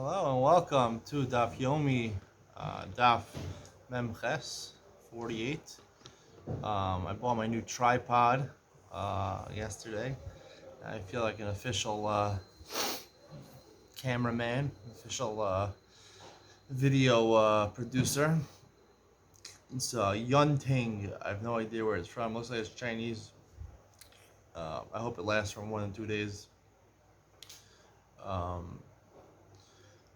Hello and welcome to Daf Yomi Daf Memches 48. I bought my new tripod yesterday. I feel like an official cameraman, official video producer. It's Yunting. I have no idea where it's from. Looks like it's Chinese. I hope it lasts for more than 2 days.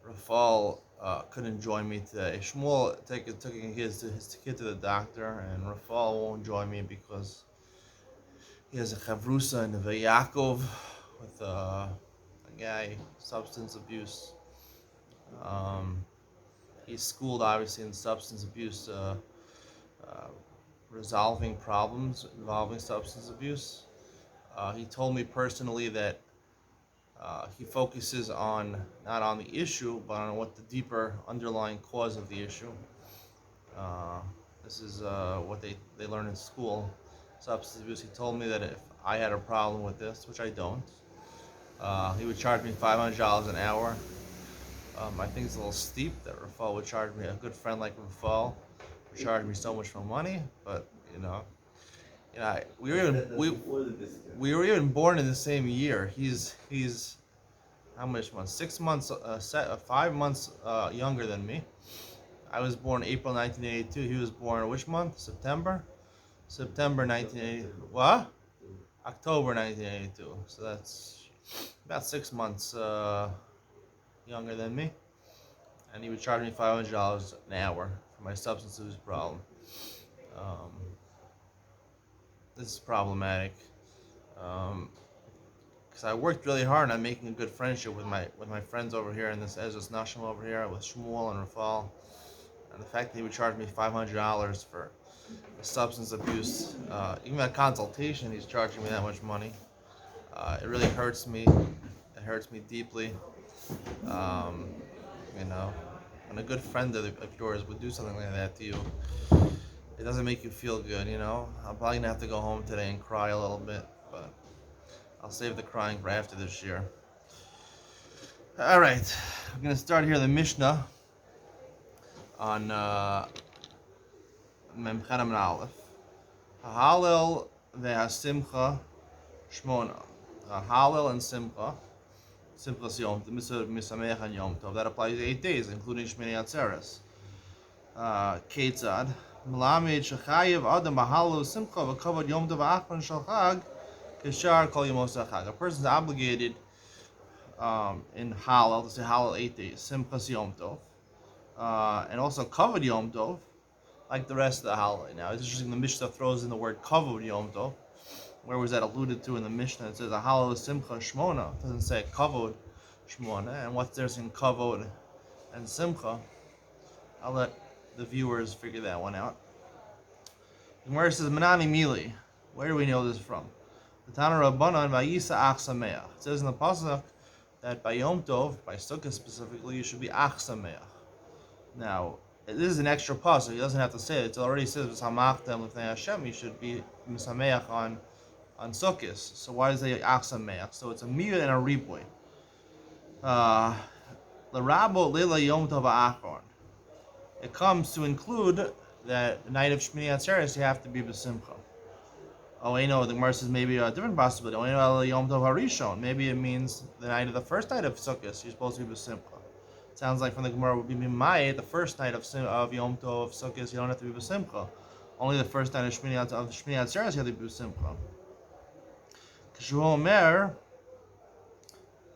Rafael couldn't join me today. Shmuel took his kid to the doctor, and Rafael won't join me because he has a chavrusa in the Yaakov with a guy, substance abuse. He's schooled obviously in substance abuse, resolving problems involving substance abuse. He told me personally that he focuses not on the issue, but on what the deeper underlying cause of the issue. This is what they learn in school, substance abuse. He told me that if I had a problem with this, which I don't, he would charge me $500 an hour. I think it's a little steep that Rafael would charge me. A good friend like Rafael would charge me so much more money, but we were even born in the same year. He's how much months? 6 months, 5 months younger than me. I was born April 1982. He was born which month? September 1980. What? October 1982. So that's about 6 months younger than me. And he would charge me $500 an hour for my substance abuse problem. This is problematic. Because I worked really hard on making a good friendship with my friends over here in this Ezra's Nashim over here with Shmuel and Rafael. And the fact that he would charge me $500 for substance abuse, even a consultation, he's charging me that much money. It really hurts me. It hurts me deeply. When a good friend of yours would do something like that to you, it doesn't make you feel good, I'm probably gonna have to go home today and cry a little bit, but I'll save the crying for after this year. All right, I'm gonna start here the Mishnah on Mem Chadam and Aleph. Halel ve'hasimcha shmona. Halel and simcha. Simchas Yom Misameach and Yom Tov. That applies to 8 days, including Shmini Atzeres. Ketzad. Melamed shechayev adam b'halel simcha v'kavod Yom Tov achron shel Chag kishar kol yemos hachag. A person is obligated in Halal to say Halal 8 days, Simchas Yom Tov, and also Kavod Yom Tov, like the rest of the Halal. Now it's interesting. The Mishnah throws in the word Kavod Yom Tov. Where was that alluded to in the Mishnah? It says a Halal Simcha Shmona. It doesn't say Kavod Shmona. And what's there in Kavod and Simcha? I'll let the viewers figure that one out. The Gemara says Menani Mili. Where do we know this from? The Tana Rabbanan Vayisa Ach Sameach. It says in the pasuk that by Yom Tov, by Sukkah specifically, you should be Ach Sameach. Now, this is an extra pasuk. He doesn't have to say it. It already says V'samachtem L'fnei Hashem. You should be Misameach on Sukkot. So why does it say Ach Sameach? So it's a miyud and a riboy. L'rabo Leila Yom Tov Achron. It comes to include that the night of Shmini Atzeres you have to be b'simcha. Oh, the Gemara says maybe a different possibility. Yom Tov Harishon. Maybe it means the night of the first night of Sukkot you're supposed to be b'simcha. Sounds like from the Gemara would be Mimai, the first night of Yom Tov of Sukkot you don't have to be b'simcha. Only the first night of Shmini Atzeres you have to be b'simcha. Kishu Omer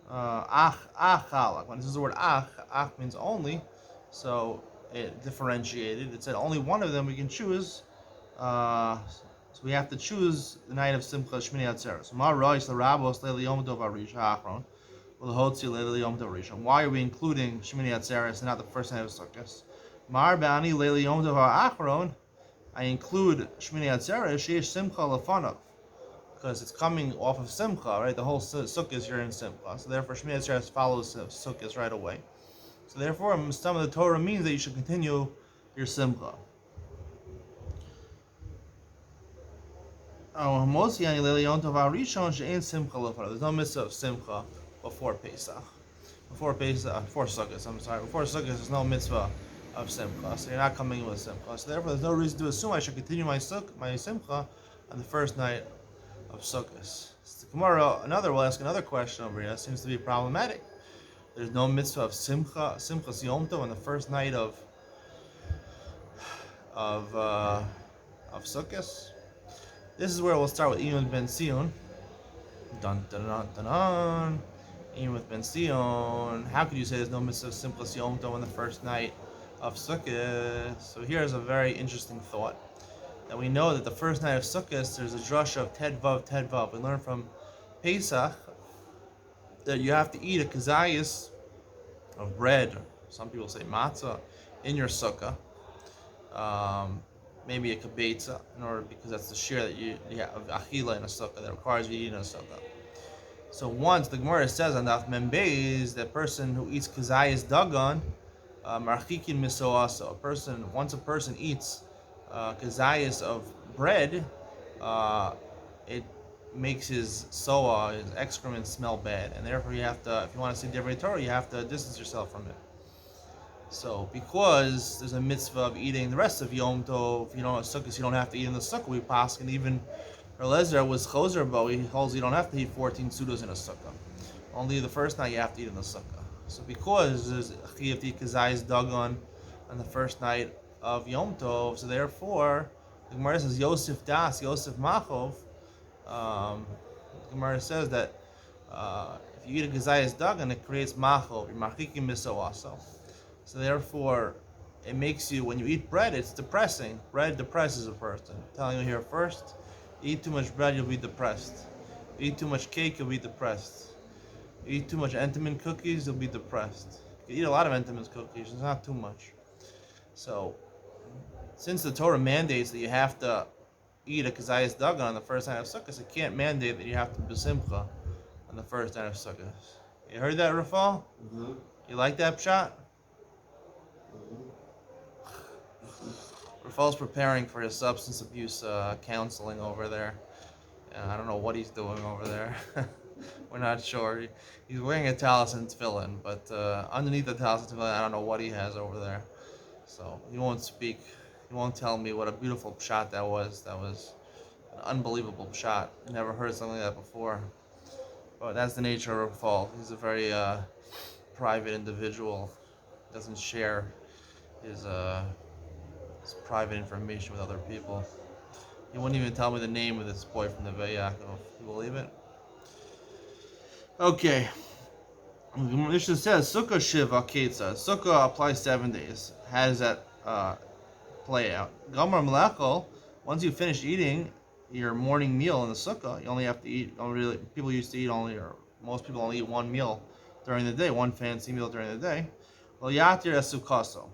Ach Chalak. When it says the word Ach means only, so it differentiated. It said only one of them we can choose. So we have to choose the night of Simcha Shmini Atzeres. Why are we including Shmini Atzeres and not the first night of Sukkot? I include Shmini Atzeres Sheish Simcha Lefanav, because it's coming off of Simcha, right? The whole Sukkot is here in Simcha, so therefore Shmini Atzeres follows Sukkot right away. So therefore, some of the Torah means that you should continue your Simcha. There's no mitzvah of Simcha before Pesach. before Sukkot. I'm sorry, before Sukkot, there's no mitzvah of simcha, so you're not coming in with simcha. So therefore, there's no reason to assume I should continue my simcha on the first night of Sukkot. So the Gemara, will ask another question over here. That seems to be problematic. There's no mitzvah of simchas Yom Tov on the first night of Sukkot. This is where we'll start with Iyun ben Sion. Dun dun dun dun dun. Iyun with ben Sion. How could you say there's no mitzvah of simchas Yom Tov on the first night of Sukkot? So here's a very interesting thought. That we know that the first night of Sukkot there's a drasha of Ted Vav. We learn from Pesach that you have to eat a kazayas of bread, some people say matzah, in your sukkah. Maybe a kibetza, because that's the share that you have of achila in a sukkah that requires you to eat in a sukkah. So once the Gemara says on Daf Membeis, that person who eats kazayas dagan, marchikin misoaso. Once a person eats kazayas of bread, it makes his soa, his excrement, smell bad, and therefore you have to, if you want to see Divrei Torah, you have to distance yourself from it. So, because there's a mitzvah of eating the rest of Yom Tov, Sukkot, you don't have to eat in the Sukkah. We pass, and even Eliezer was choser, but he holds you don't have to eat 14 sudos in a Sukkah. Only the first night you have to eat in the Sukkah. So, because there's Chiyuv to eat Kazayis Dagon on the first night of Yom Tov, so therefore, the Gemara says Yosef Machov. The Gemara says that if you eat a Kazayis Dagon, it creates Machov. You're marchikim miso also. So therefore, it makes you, when you eat bread, it's depressing. Bread depresses a person. I'm telling you here first, eat too much bread, you'll be depressed. Eat too much cake, you'll be depressed. Eat too much Entenmann cookies, you'll be depressed. You eat a lot of Entenmann cookies, it's not too much. So, since the Torah mandates that you have to eat a Kazayas Dagan on the first night of Sukkot, it can't mandate that you have to do Simcha on the first night of Sukkot. You heard that, Rafael? Mm-hmm. You like that pshat? Rafael's preparing for his substance abuse counseling over there. I don't know what he's doing over there. We're not sure. He's wearing a talis and tefillin, but underneath the talis and tefillin, I don't know what he has over there. So he won't speak. He won't tell me what a beautiful pshat that was. That was an unbelievable pshat. Never heard something like that before. But that's the nature of Rafael. He's a very private individual. Doesn't share his private information with other people. He wouldn't even tell me the name of this boy from the Yaakov. You believe it? Okay. The Mishnah says Sukkah Shiva Ketza. Sukkah applies 7 days. How does that play out? Gamar Melachol. Once you finish eating your morning meal in the Sukkah, you only have to eat. People used to eat most people only eat one meal during the day, one fancy meal during the day. Well, Yatir Esukaso.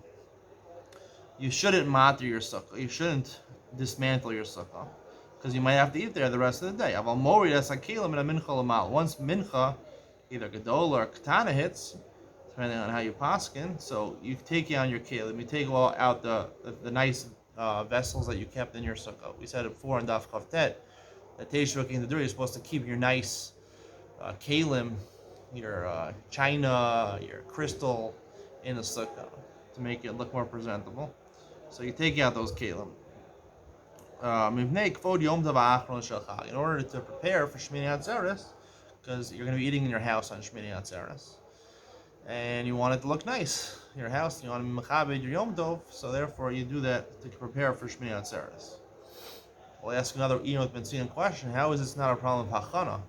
You shouldn't matir your sukkah. You shouldn't dismantle your sukkah, because you might have to eat there the rest of the day. Once mincha, either gadol or katana hits, depending on how you paskin, so you take out your kelim. You take out the nice vessels that you kept in your sukkah. We said it before in Daf Kaftet that Teishvuk in the Dur, you're supposed to keep your nice kelim, your china, your crystal in the sukkah to make it look more presentable. So you take out those kelim. In order to prepare for Shmini Atzeres, because you're going to be eating in your house on Shmini Atzeres, and you want it to look nice, your house, you want to be mechabed your Yom Tov, so therefore you do that to prepare for Shmini Atzeres. We'll ask another Iyun Ben Sion question: how is this not a problem of Hachana?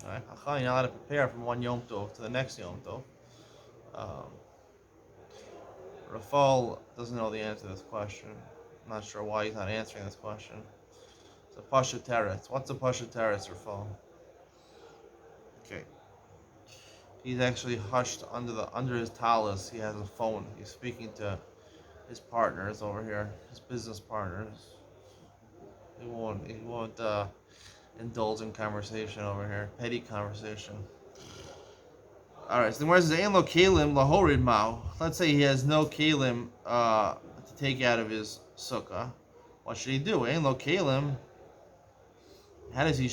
Right? Hachana, you're not allowed to prepare from one Yom Tov to the next Yom Tov. Rafael doesn't know the answer to this question. I'm not sure why he's not answering this question. It's a Pasha Teretz. What's a Pasha Teretz, Rafael? Okay. He's actually hushed under his talis. He has a phone. He's speaking to his partners over here, his business partners. He won't indulge in conversation over here, petty conversation. Alright, so the word says, Ein lo kelim lahorid mao. Let's say he has no kelim to take out of his sukkah. What should he do? Ein lo kelim. How does he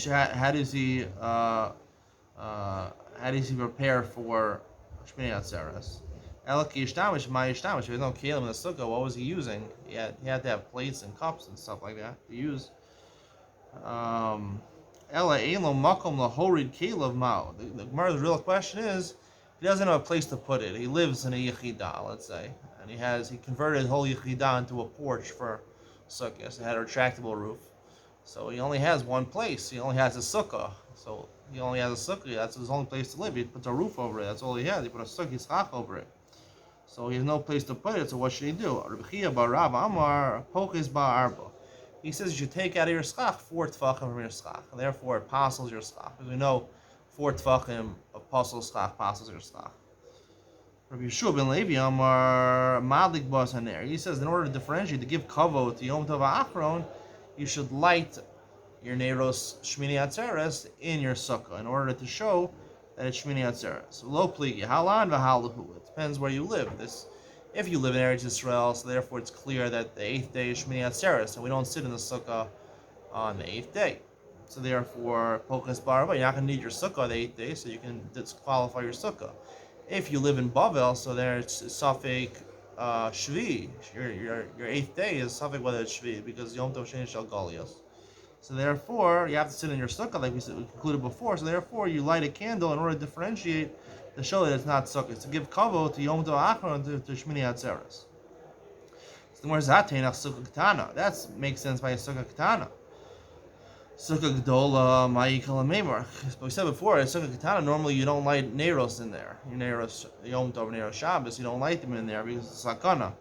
prepare for Shmini Atzeres. Elki Ishtamish, my Ishtamish. If there's no Kalim in the Sukkah, what was he using? He had to have plates and cups and stuff like that to use. Ela Elo Makom Lahorid Kalev Mao. The Gemara's real question is, he doesn't have a place to put it. He lives in a Yechidah, let's say, and he converted his whole Yechidah into a porch for Sukkah. So it had a retractable roof. So he only has one place. He only has a Sukkah. So he only has a Sukkah. That's his only place to live. He puts a roof over it. That's all he has. He put a Sukkah over it. So he has no place to put it. So what should he do? He says you should take out of your schach 4 tefachim from your schach. And therefore it passes your schach. Because we know 4 tefachim of pasal schach passes your schach. Rabbi Yeshua ben Levi Amar Madlik Bas Haner. He says in order to differentiate, to give kavod to Yom Tov Achron, you should light your Neiros Shmini Atzeres in your sukkah in order to show that it's Shmini Atzeres. Lo pligi halan v'halahu. It depends where you live. If you live in Eretz Yisrael, so therefore it's clear that the 8th day is Shmini Atzeres, and we don't sit in the sukkah on the 8th day. So therefore, Pokas Barba, you're not going to need your sukkah on the 8th day, so you can disqualify your sukkah. If you live in Bavel, so there it's Safek Shvi. Your 8th day is Safek whether it's Shvi, because Yom Tov Sheni Shel Golios. So therefore, you have to sit in your sukkah, like we concluded before. So therefore, you light a candle in order to differentiate, to show that it's not sukkah. It's to give kavod to Yom Tov Achron to Shmini Atzeres. So the more Zatenach Sukkah Ketana. That makes sense by a Sukkah Ketana. Sukkah Gdola Ma'ikal Meimar. But we said before, a Sukkah Ketana, normally you don't light Neiros in there. Your Neiros Yom Tov, Neiros Shabbos, you don't light them in there because it's sakana.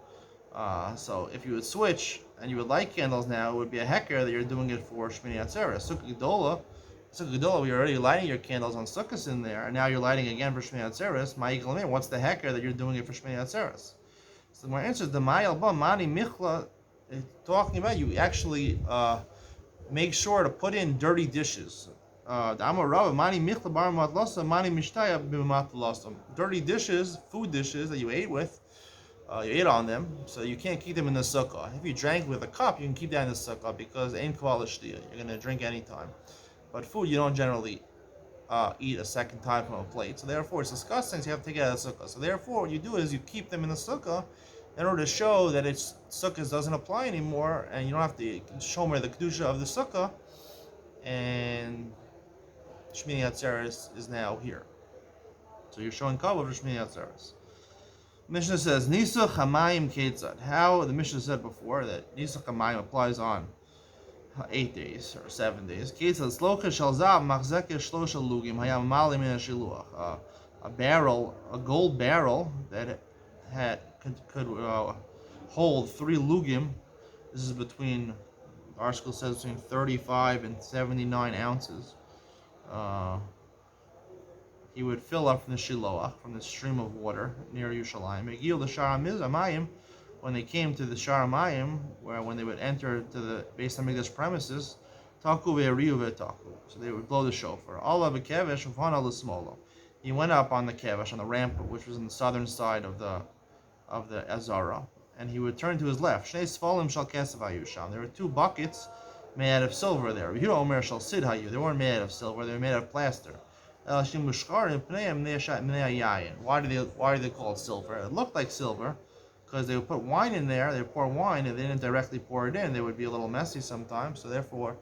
So if you would switch and you would light candles now, it would be a hecker that you're doing it for Shmini Atzeres. Sukkah Gedola, you're already lighting your candles on Sukkahs in there, and now you're lighting again for Shmini Atzeres. Ma'ikal Meimar. What's the hecker that you're doing it for Shmini Atzeres? So my answer is the Ma'il Ba Mani Michla, talking about you actually make sure to put in dirty dishes. Dirty dishes, food dishes that you ate with, you ate on them, so you can't keep them in the sukkah. If you drank with a cup, you can keep that in the sukkah because ein kval l'shtia. You're going to drink anytime. But food, you don't generally eat a second time from a plate. So therefore, it's disgusting, so you have to take it out of the sukkah. So therefore, what you do is you keep them in the sukkah in order to show that its sukkah doesn't apply anymore, and you don't have to show me the kedusha of the sukkah, and Shmini Atzeres is now here. So you're showing kavod for Shmini Atzeres. Mishnah says Nisuch Hamayim Ketzad. How the Mishnah said before that Nisuch Hamayim applies on 8 days or 7 days. Ketzad Slocha Shel Zav Machzeke Shlosha Lugim Hayam Malim Min Shiluach. A barrel, a gold barrel that could hold 3 lugim. This is between, our school says between 35 and 79 ounces. He would fill up from the Shiloach, from the stream of water near Yerushalayim. When they came to the Sharamayim, when they would enter to the Beis Hamikdash premises, taku ve'eriu ve'taku. So they would blow the shofar. Allah b'kevesh ufana l'smolo. He went up on the kevesh, on the ramp, which was on the southern side of the Azara, and he would turn to his left. Shnei sfalim shal kesef hayusham. There were 2 buckets made out of silver there. Yehuda omer shal sid hayu. They weren't made out of silver. They were made out of plaster. Why do they call it silver? It looked like silver because they would put wine in there. They would pour wine, and they didn't directly pour it in. They would be a little messy sometimes. So therefore,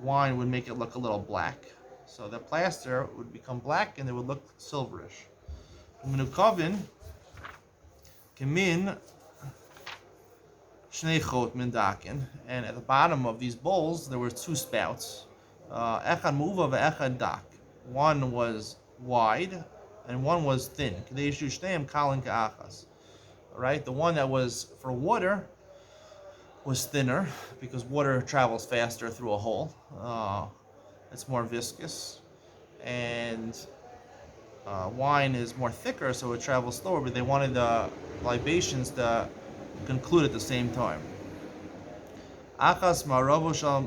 wine would make it look a little black. So the plaster would become black, and it would look silverish. Menukavin Kamin Shnei Chot Mendakin, and at the bottom of these bowls there were 2 spouts. Echad Muva ve'echad Dak. One was wide and one was thin. Kadeshu Shneim Kalin Ka'achas. Right? The one that was for water was thinner because water travels faster through a hole. It's more viscous. And wine is more thicker, so it travels slower, but they wanted the libations to conclude at the same time. Achas marovo shal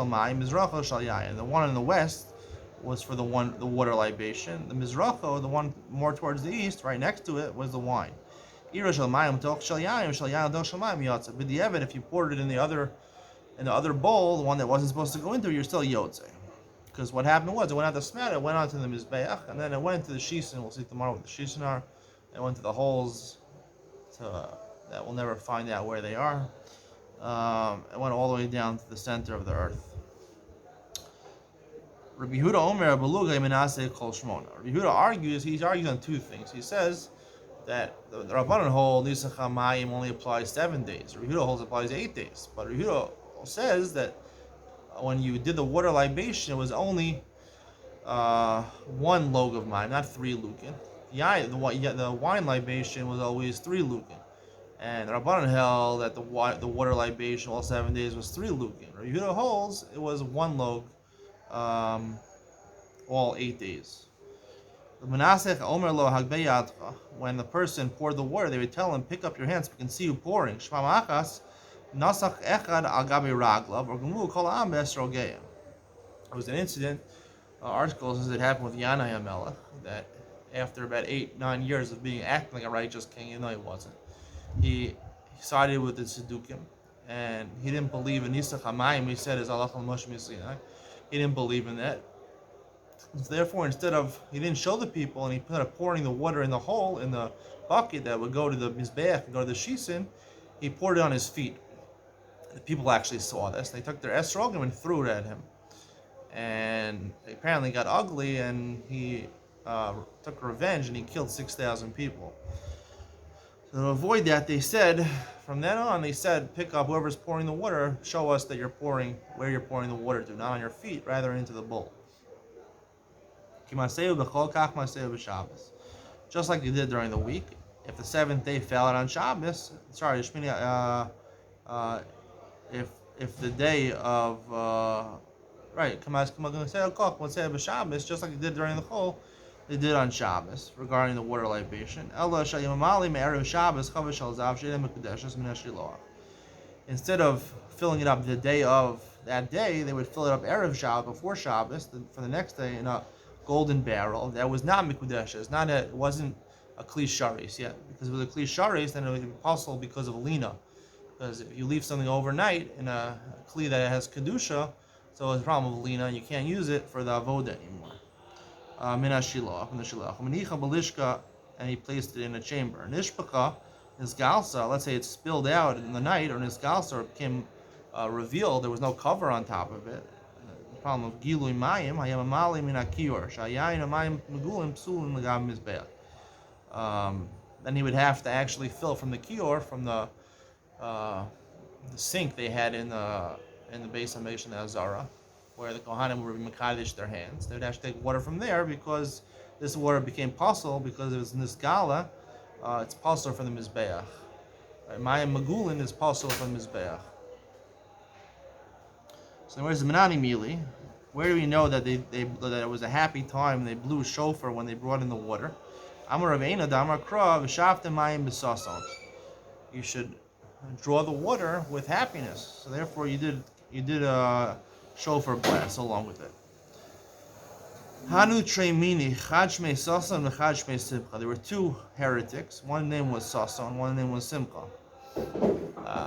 mayim, mizracho shal yayin. The one in the west was for the water libation. The mizracho, the one more towards the east, right next to it, was the wine. Ira shal mayim toch shal yayin toch shal mayim yotze. But if you poured it in the other bowl, the one that wasn't supposed to go into, you're still yotze. Because what happened was, it went out the smat, it went onto the Mizbeach, and then it went into the Shisin. We'll see tomorrow what the Shisin are. It went to the holes that we'll never find out where they are. It went all the way down to the center of the earth. Rabbi Yehuda Omer Beluga Menaseh Kol Shmona. Rabbi Yehuda argues on two things. He says that the Rabbanan hold Nisach HaMayim only applies 7 days. Rabbi Yehuda holds applies 8 days. But Rabbi Yehuda says that when you did the water libation, it was only 1 log of mayim, not 3 lukin. The wine libation was always 3 lukin. And Rabbanan held that the water libation all 7 days was 3 lukin. Rabbi Yehuda holds it was 1 log all 8 days. When the person poured the water, they would tell him, pick up your hands, we can see you pouring. It was an incident, article says it happened with Yanai HaMelech, that after about 8-9 years of acting like a righteous king, even though he wasn't, he sided with the Tzdukim, and he didn't believe in Nisach HaMayim. He said his Alach al-Moshe Misinai. He didn't believe in that. So therefore, he didn't show the people, and he put pouring the water in the hole, in the bucket that would go to the Mizbeach and go to the Shisin, he poured it on his feet. The people actually saw this. They took their esrogim and threw it at him. And it apparently got ugly, and he took revenge, and he killed 6,000 people. So to avoid that, from then on, pick up whoever's pouring the water, show us that where you're pouring the water to, not on your feet, rather into the bowl. Just like you did during the week, if the 7th day fell out on Shabbos, if the day of just like you did during the whole, they did on Shabbos regarding the water libation. Instead of filling it up the day of that day, they would fill it up Erev Shabbos, before Shabbos, for the next day, in a golden barrel that was not Mikudesh. It wasn't a Kli Sharis yet. Because if it was a Kli Sharis, then it would be possible because of Lina. Because if you leave something overnight in a Kli that has Kedusha, so it's a problem with Lina, and you can't use it for the Avodah anymore. From the Shilach. Menicha Belishka, and he placed it in a chamber. Nishpaka, Nisgalsa, let's say it spilled out in the night, or Nisgalsa, or became revealed, there was no cover on top of it. The problem of Gilui Mayim, Hayamamali Minakior, Shayayin Mayim Megulim Psulin Lagam Mizbeach. Then he would have to actually fill from the kior, from the sink they had in the base of Meshach Azara, where the Kohanim would Mekadesh their hands. They would have to take water from there, because this water became possible because it was Nisgala. It's possible from the Mizbeach. Mayim Megulin is possible from the Mizbeach. So where's the Menani Mili? Where do we know that that it was a happy time and they blew a shofar when they brought in the water? Amar Raveina Damar Krav Shavtem Mayim B'Sason. You should draw the water with happiness. So therefore, you did a shofar blast along with it. Hanu Treimini Chad Shmei Sason and Chad Shmei Simcha. There were 2 heretics. One name was Sason, one name was Simcha.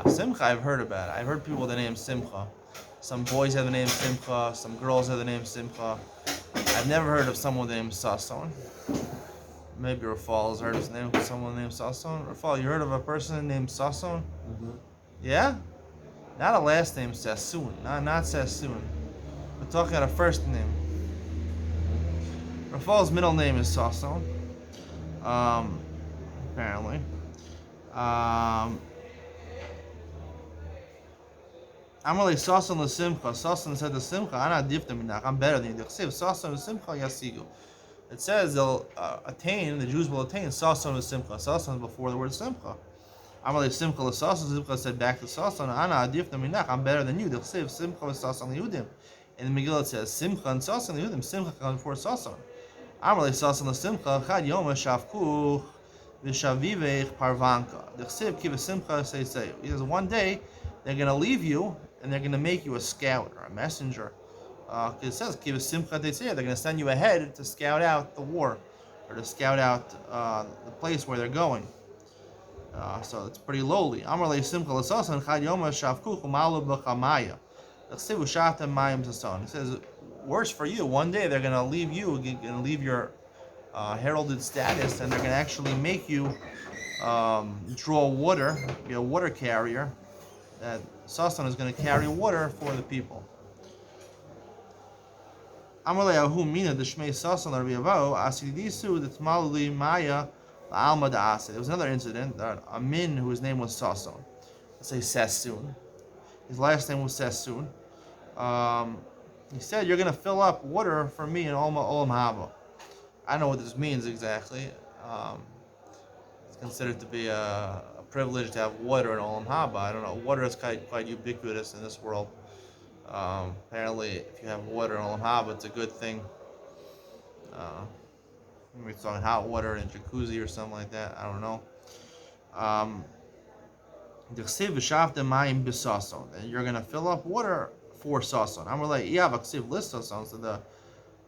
Simcha, I've heard about it. I've heard people with the name Simcha. Some boys have the name Simcha, some girls have the name Simcha. I've never heard of someone with the name Sason. Maybe Rafael has heard of someone named Sason. Rafael, you heard of a person named Sason? Mm-hmm. Yeah? Not a last name, Sassoon. Not Sassoon. We're talking about a first name. Rafael's middle name is Sason. Apparently. Amalei Sason l'Simcha. Sason said to Simcha, "Ana difta minach. I'm better than you." Sason l'Simcha yasigu. It says they'll the Jews will attain Sason l'Simcha. Sason is before the word Simcha. Amalei Simcha l'Sason. Simcha said back to Sason, "Ana difta minach. I'm better than you." Simcha l'Sason l'Yehudim. In the Megillah it says Simcha and Sason l'Yehudim. Simcha comes before Sason. Amalei Sason l'Simcha. Chad yom shavkuch v'shavivech parvanka. The Chsiv kiva Simcha say. He says one day they're going to leave you, and they're going to make you a scout or a messenger. It says, they're going to send you ahead to scout out the war, or to scout out the place where they're going. So it's pretty lowly. It says, worse for you. One day they're going to leave you, going to leave your heralded status, and they're going to actually make you draw water, be a water carrier. That Sasan is going to carry water for the people. Amalei mina the Shmei Sasan Rabbi Avau Asidisu the Tmaluli Maya Alma Daase. There was another incident that a min whose name was Sasan, let's say Sassoon. His last name was Sassoon. He said, "You're going to fill up water for me in Olam Haba." I don't know what this means exactly. It's considered to be a privilege to have water in Olam Haba. I don't know. Water is quite ubiquitous in this world. Apparently, if you have water in Olam Haba, it's a good thing. Maybe it's talking hot water in a jacuzzi or something like that. I don't know. And you're going to fill up water for Sason. I'm like, yeah, but list Sason.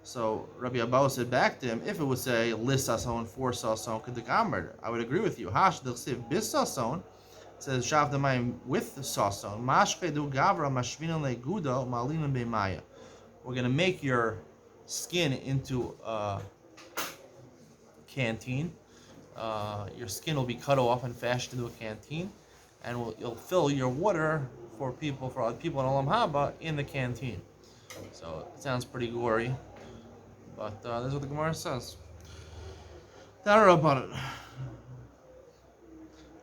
So Rabbi Abba said back to him, if it would say list Sason for Sason, I would agree with you. Hash d'chsiv bis Sason says shav d'mayim with Sason. Mashke du gavra mashvinan legudo malinan be'maya. We're going to make your skin into a canteen. Your skin will be cut off and fashioned into a canteen, and you'll fill your water for other people in Olam Haba in the canteen. So it sounds pretty gory, but that's what the Gemara says. Darabanan.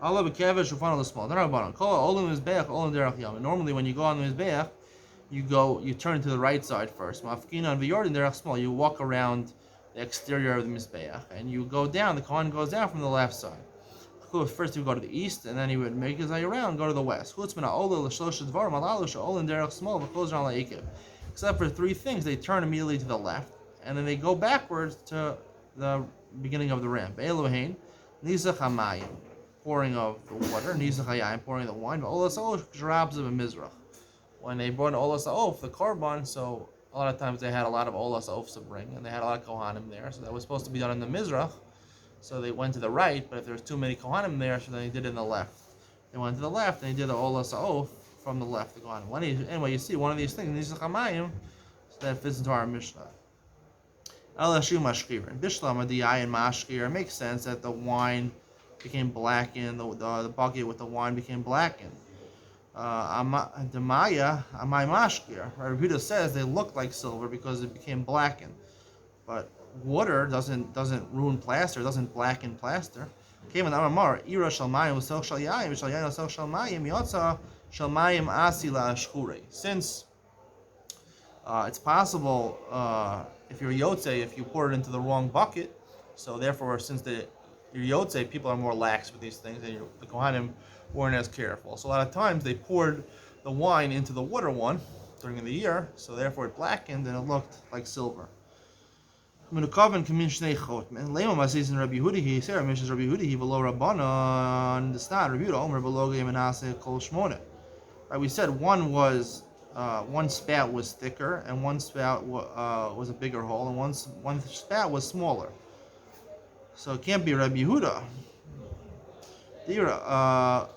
Allah b'kevesh ufan l'smal. Darabanan. Kol olim mizbeach olim derech yam. Normally, when you go on the mizbeach, you turn to the right side first. Mafkina and v'yordin derech small. You walk around the exterior of the mizbeach, and you go down. The kohen goes down from the left side. First he would go to the east, and then he would make his way around, go to the west. Except for three things, they turn immediately to the left, and then they go backwards to the beginning of the ramp. Elohein, Nizach Hamayim, pouring of the water, Nizach Hayayim, pouring of the wine, Olas Ha'of, Shrabs of a Mizrach. When they brought Olas Ha'of, the korban, so a lot of times they had a lot of Olas Ha'of to bring, and they had a lot of Kohanim there, so that was supposed to be done in the Mizrach. So they went to the right, but if there was too many Kohanim there, so then they did it in the left. They went to the left, and they did the Olas Ha'of from the left, the Kohanim. Anyway, you see one of these things, these Chamayim, so that fits into our Mishnah. Elashu Mashkir. And Bishlam Adiyai and Mashkir, it makes sense that the wine became blackened, the bucket with the wine became blackened. Demaya, Amai Mashkir. Rabbi Huda says they look like silver because it became blackened. But water doesn't ruin plaster, doesn't blacken plaster. Came in Amar, Ira Shalmayim was Sel Shalyayim, Shalyayim Sel Shalmayim, Yotza Shalmayim Asila Ashkure. Since it's possible if you're Yotze, if you pour it into the wrong bucket, so therefore since you're Yotze, people are more lax with these things, and the Kohanim weren't as careful. So a lot of times they poured the wine into the water one during the year, so therefore it blackened and it looked like silver. Right, we said one was one spout was thicker and one spout was a bigger hole, and one spout was smaller. So it can't be Rabbi Yehuda. Rabbi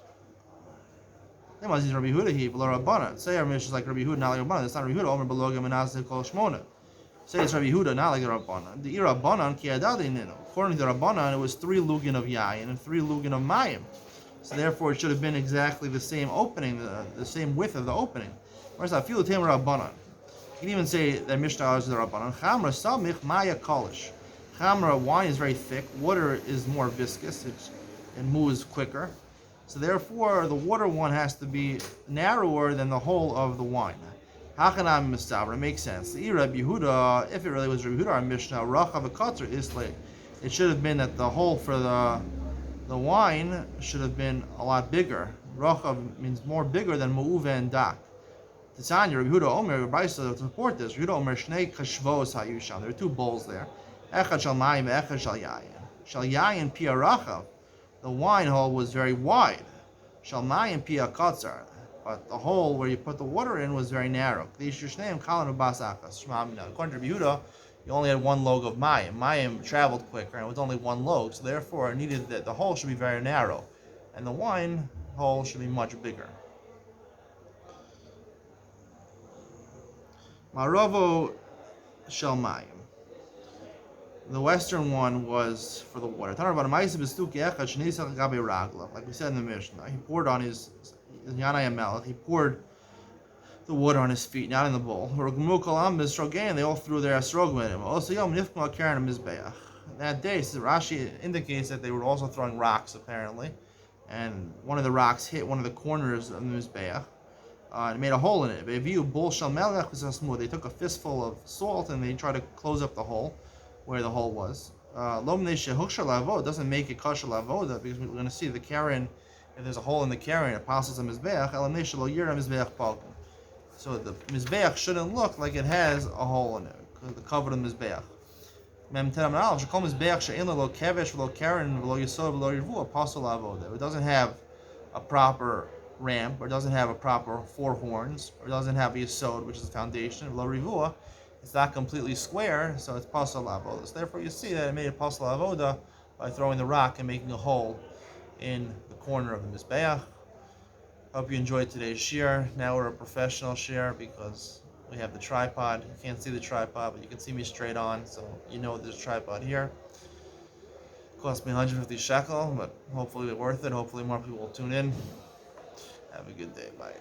Yehuda he below Rabbanan. Say our mission is like Rabbi Yehuda, not like Rabbanan. It's not Rabbi Yehuda. Omer below Gemanase Kol Shmona. Say it's Rabbi Yehuda, not like Rabbanan. The Rabbanan ki adadi nino. According to Rabbanan, it was 3 lugin of yayin and 3 lugin of mayim. So therefore, it should have been exactly the same opening, the same width of the opening. Whereas I feel the same Rabbanan. You can even say that Mishnah is the Rabbanan. Chamra samich maya kolish. Chamra, wine is very thick. Water is more viscous. It moves quicker. So therefore, the water one has to be narrower than the whole of the wine. Hachanam mistavra, makes sense. The Rabbi Yehuda, if it really was Rabbi Yehuda, our Mishnah, rachav v'katzer isle. It should have been that the hole for the wine should have been a lot bigger. Rachav means more bigger than mu'uve and dak. Tanya, Rabbi Yehuda Omer, Rabbi to support this. Rabbi Yehuda Omer shnei kashvos hayusham. There are 2 bowls there. Echad shal mayim, echad shal yayin. Shal yayin pia rachav. The wine hole was very wide. Shalmayim pia katzar. But the hole where you put the water in was very narrow. According to Rabbi Yehuda, you only had 1 log of mayim. Mayim traveled quicker, and it was only 1 log, so therefore it needed that the hole should be very narrow, and the wine hole should be much bigger. Maravo shel mayim. The western one was for the water. Talking about a ma'aseh b'stuk echad shneisach gabe raglav, like we said in the Mishnah. He poured on his Yanai Melech. He poured the water on his feet, not in the bowl. They all threw their esrog with him. Also, yom nifkma karen mizbeach. That day, so Rashi indicates that they were also throwing rocks apparently, and one of the rocks hit one of the corners of the mizbeach. And made a hole in it. They took a fistful of salt and they tried to close up the hole where the hole was. It doesn't make it kosher lavoda because we're going to see the karen. If there's a hole in the karen, it passes a mizbeach. So the mizbeach shouldn't look like it has a hole in it because the cover of the mizbeach. It doesn't have a proper ramp, or doesn't have a proper four horns, or doesn't have a yesod, which is the foundation. Lo rivua, it's not completely square, so it's pasal avoda. So therefore, you see that it made a pasal avoda by throwing the rock and making a hole in the corner of the mizbeach. Hope you enjoyed today's shir. Now we're a professional shir because we have the tripod. You can't see the tripod, but you can see me straight on, so you know there's a tripod here. It cost me 150 shekel, but hopefully it's worth it. Hopefully more people will tune in. Have a good day. Bye.